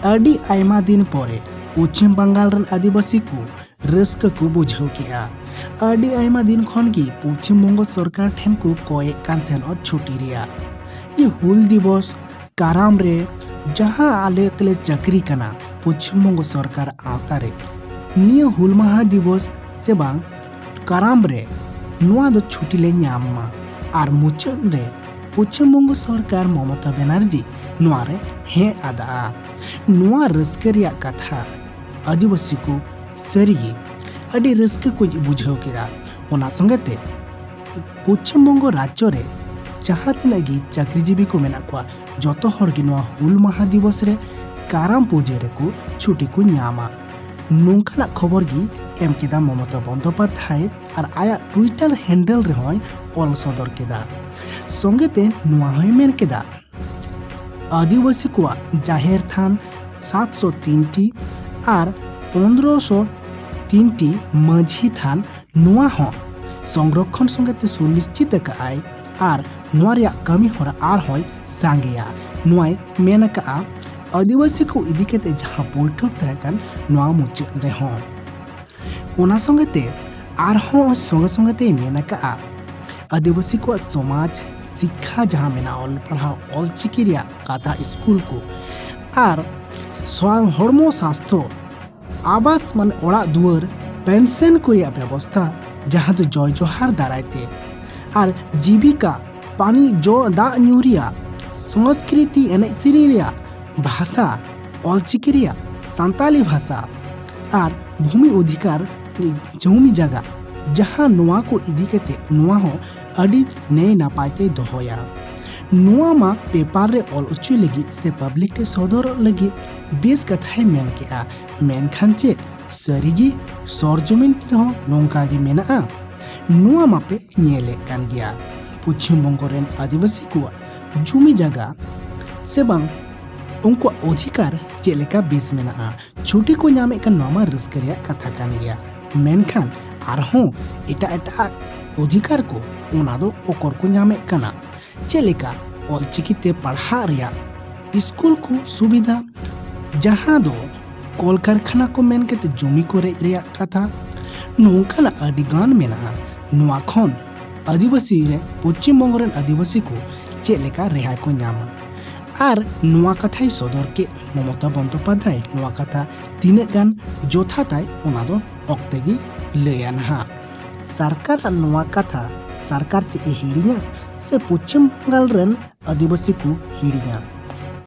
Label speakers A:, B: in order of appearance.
A: अडी आयमा दिन परे पश्चिम बंगाल रन आदिवासी को रस्का को बुझाव केआ। अडी आयमा दिन खन की पश्चिम बंग सरकार ठेन को कॉय कान थेन छुट्टी रिया ये हुल दिवस काराम रे जहां आले कले चाकरी कना पश्चिम बंग सरकार आवतारे निया हुल माहा दिवस से बांग काराम रे नुआ दो छुट्टी ले न्यामा आर मुचाद रे पश्चिम बंग सरकार ममता बनर्जी नुआ रे हे आदा नुआ रस्का रिया कथा आदिवासी को सरिगे अडी रस्का को बुझाव केदा। ओना संगते पश्चिम बंग राज्य रे जहाँ तिना गी चाकरीजीवी को मेना को जतो हर गी नुआ हुल माहा दिवस रे काराम पूजे रे को छुट्टी को न्यामा नोंखाना खबर गी एम केदा ममता बंदोपाध्याय और आया ट्विटर हैंडल रे होय ऑल सदर केदा। संगते नुआ होय मेन केदा आदिवासी को जाहेर थान 703 टी और 1503 टी माझी थान नुआ हो संरक्षण संगते सुनिश्चित काय और नुआ रिया कमी होरा आर होय सांगेया नुआय मेन का आदिवासी को इदी केते जहां बैठक तहकन नुआ मुचाद रे हो ओना संगते आर हो संगते मेन का आदिवासी को समाज शिक्षा जहां मेना ऑल पढ़ाओ ऑल चिकी रिया कथा स्कूल को और हड़मो स्वास्थ्य आवास मान ओड़ा दुआर पेंशन को रिया व्यवस्था जहां तो जय जोहार दारायते और जीविका पानी जो दा न्यूरिया संस्कृति एने सिरिया भाषा ऑलचिकी रिया सांताली भाषा और भूमि अधिकार जमी जगह जहां नुआ को इदी केते नुआ हो अडी ने नापायते दोहोया नुआ मा पेपर रे ऑल उच्चु लगी से पब्लिक टे सदर लगी बेस कथाय मेन केआ मेन खानचे सरिगी सरजमिन की हो नोंका गे मेना नुआ मापे नेले कान गया पश्चिम बंग रेन आदिवासी को जमी जगह से बांग उनको अधिकार चेलेका बेस मेना छुट्टी को नामे का नोमा रस्का रिया कथा कान गया मेनखान आरहों एटा एटा अधिकार को ओना दो ओकर को नामे कना चेलेका ऑलचिकी ते पढ़ा रिया स्कूल को सुविधा जहां दो कल कारखाना को मेन के जमी को रिया कथा नोंखाना अडिगान मेना नुआ खन आदिवासी रे पश्चिम बंग रेन आदिवासी को चेलेका रेहाय को नामा और नुआ कथाई सदर के ममता बंदोपाध्याय नुआ कथा तीन गान जोथा ताय ओना दो ऑक्तेगी लया नहा सरकार नुआ कथा सरकार चे हिड़िया से पश्चिम बंगाल रेन आदिवासी को हिड़िया।